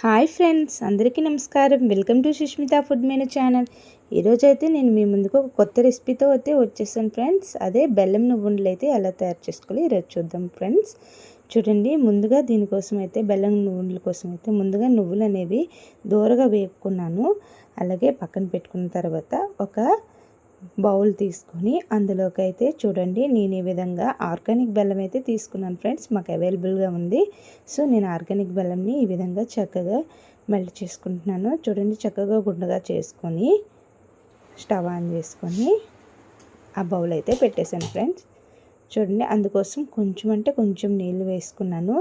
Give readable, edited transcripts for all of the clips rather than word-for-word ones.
Hi friends, అందరికీ నమస్కారం. Welcome to Sushmita food menu channel. ఈరోజైతే నేను మీ ముందుకు ఒక కొత్త రెసిపీతో అయితే వచ్చేసాను ఫ్రెండ్స్. అదే బెల్లం నువ్వుండలు అయితే ఎలా తయారు చేసుకోవాలి ఈరోజు చూద్దాం ఫ్రెండ్స్. చూడండి, ముందుగా దీనికోసం అయితే బెల్లం నువ్వుండల కోసం అయితే ముందుగా నువ్వులు అనేవి దూరగా వేపుకున్నాను. అలాగే పక్కన పెట్టుకున్న తర్వాత ఒక బౌల్ తీసుకొని అందులోకి అయితే చూడండి, నేను ఈ విధంగా ఆర్గానిక్ బెల్లం అయితే తీసుకున్నాను ఫ్రెండ్స్. మాకు అవైలబుల్గా ఉంది. సో నేను ఆర్గానిక్ బెల్లంని ఈ విధంగా చక్కగా మెల్ట్ చేసుకుంటున్నాను. చూడండి, చక్కగా గుండగా చేసుకొని స్టవ్ ఆన్ చేసుకొని ఆ బౌల్ అయితే పెట్టేశాను ఫ్రెండ్స్. చూడండి, అందుకోసం కొంచెం నీళ్ళు వేసుకున్నాను,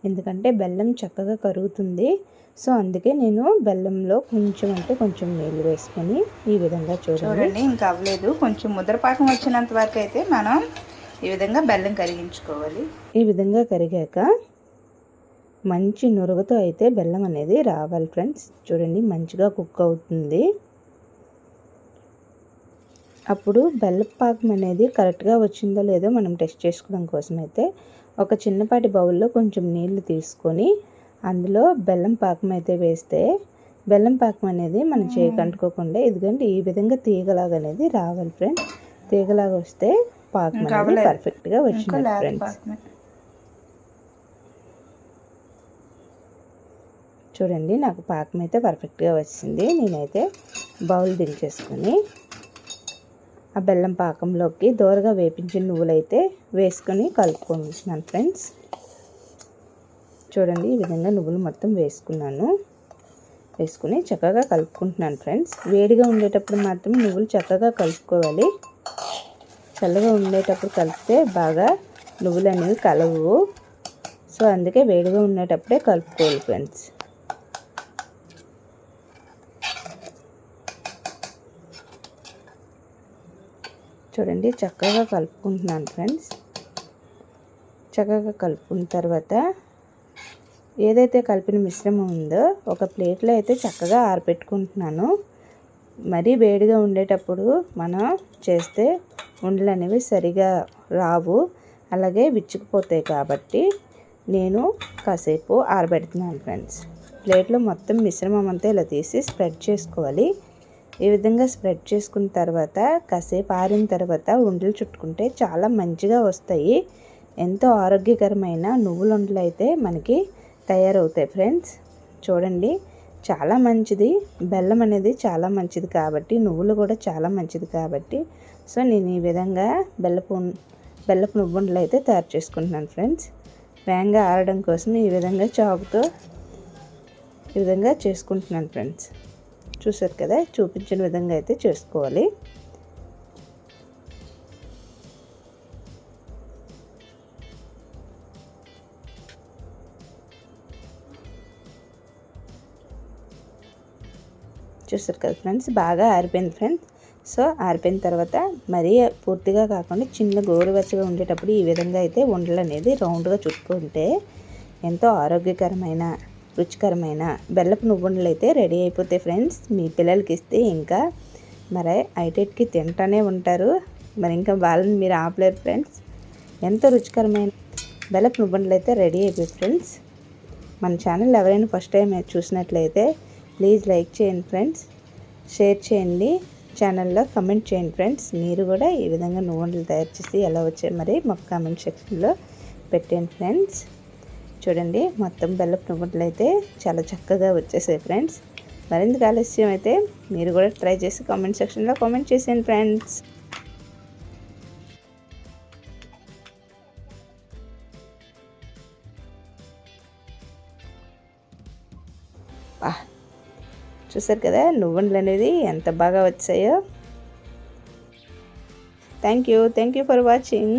ఎందుకంటే బెల్లం చక్కగా కరుగుతుంది. సో అందుకే నేను బెల్లంలో కొంచెం నీళ్ళు వేసుకొని ఈ విధంగా చూడండి. ఇంకా అవ్వలేదు, కొంచెం ముద్రపాకం వచ్చినంత వరకు అయితే మనం ఈ విధంగా బెల్లం కరిగించుకోవాలి. ఈ విధంగా కరిగాక మంచి నురుగుతో అయితే బెల్లం అనేది రావాలి ఫ్రెండ్స్. చూడండి, మంచిగా కుక్ అవుతుంది. అప్పుడు బెల్లపాకం అనేది కరెక్ట్గా వచ్చిందో లేదో మనం టెస్ట్ చేసుకోవడం కోసం అయితే ఒక చిన్నపాటి బౌల్లో కొంచెం నీళ్లు తీసుకొని అందులో బెల్లం పాకం అయితే వేస్తే బెల్లం పాకం అనేది మనం చేయికి అంటుకోకుండా ఇదిగోండి ఈ విధంగా తీగలాగా అనేది రావాలి ఫ్రెండ్స్. తీగలాగా వస్తే పాకం అనేది పర్ఫెక్ట్గా వచ్చింది ఫ్రెండ్స్. చూడండి, నాకు పాకం అయితే పర్ఫెక్ట్గా వచ్చింది. నేనైతే బౌల్ దించేసుకొని ఆ బెల్లం పాకంలోకి దోరగా వేపించిన నువ్వులైతే వేసుకొని కలుపుకుంటున్నాను ఫ్రెండ్స్. చూడండి, ఈ విధంగా నువ్వులు మొత్తం వేసుకుని చక్కగా కలుపుకుంటున్నాను ఫ్రెండ్స్. వేడిగా ఉండేటప్పుడు మాత్రం నువ్వులు చక్కగా కలుపుకోవాలి. చల్లగా ఉండేటప్పుడు కలిపితే బాగా నువ్వులు అనేవి కలవు. సో అందుకే వేడిగా ఉండేటప్పుడే కలుపుకోవాలి ఫ్రెండ్స్. చూడండి, చక్కగా కలుపుకుంటున్నాను ఫ్రెండ్స్. చక్కగా కలుపుకున్న తర్వాత ఏదైతే కలిపిన మిశ్రమం ఉందో ఒక ప్లేట్లో అయితే చక్కగా ఆరబెట్టుకుంటున్నాను. మరీ వేడిగా ఉండేటప్పుడు మనం చేస్తే ఉండలు అనేవి సరిగా రావు, అలాగే విచ్చుకుపోతాయి. కాబట్టి నేను కాసేపు ఆరబెడుతున్నాను ఫ్రెండ్స్. ప్లేట్లో మొత్తం మిశ్రమం అంతా ఇలా తీసి స్ప్రెడ్ చేసుకోవాలి. ఈ విధంగా స్ప్రెడ్ చేసుకున్న తర్వాత కాసేపు ఆరిన తర్వాత ఉండలు చుట్టుకుంటే చాలా మంచిగా వస్తాయి. ఎంతో ఆరోగ్యకరమైన నువ్వుల ఉండలు అయితే మనకి తయారవుతాయి ఫ్రెండ్స్. చూడండి, చాలా మంచిది. బెల్లం అనేది చాలా మంచిది కాబట్టి నువ్వులు కూడా చాలా మంచిది కాబట్టి సో నేను ఈ విధంగా బెల్లపు నువ్వుండలు అయితే తయారు చేసుకుంటున్నాను ఫ్రెండ్స్. వేగంగా ఆరడం కోసం ఈ విధంగా చాకుతో ఈ విధంగా చేసుకుంటున్నాను ఫ్రెండ్స్. చూసారు కదా, చూపించిన విధంగా అయితే చేసుకోవాలి. చూసారు కదా ఫ్రెండ్స్, బాగా ఆరిపోయింది ఫ్రెండ్స్. సో ఆరిపోయిన తర్వాత మరీ పూర్తిగా కాకుండా చిన్న గోరువెచ్చగా ఉండేటప్పుడు ఈ విధంగా అయితే ఉండలు అనేది రౌండ్గా చుట్టుకుంటే ఎంతో ఆరోగ్యకరమైన రుచికరమైన బెల్లపు నువ్వుండలు అయితే రెడీ అయిపోతాయి ఫ్రెండ్స్. మీ పిల్లలకి ఇస్తే ఇంకా మరి ఐటెట్కి తింటానే ఉంటారు. మరి ఇంకా వాళ్ళని మీరు ఆపలేరు ఫ్రెండ్స్. ఎంతో రుచికరమైన బెల్లపు నువ్వుండలు అయితే రెడీ అయిపోయి ఫ్రెండ్స్. మన ఛానల్ ఎవరైనా ఫస్ట్ టైం చూసినట్లయితే ప్లీజ్ లైక్ చేయండి ఫ్రెండ్స్, షేర్ చేయండి, ఛానల్లో కమెంట్ చేయండి ఫ్రెండ్స్. మీరు కూడా ఈ విధంగా నువ్వుండలు తయారు చేసి ఎలా వచ్చాయి మరి మాకు కామెంట్ సెక్షన్లో పెట్టండి ఫ్రెండ్స్. చూడండి, మొత్తం బెల్లపు నువ్వుండలు అయితే చాలా చక్కగా వచ్చేసాయి ఫ్రెండ్స్. మరింత ఆలస్యం అయితే మీరు కూడా ట్రై చేసి కామెంట్ సెక్షన్లో కామెంట్ చేసేయండి ఫ్రెండ్స్. చూసారు కదా నువ్వుండలు అనేది ఎంత బాగా వచ్చాయో. Thank you for watching.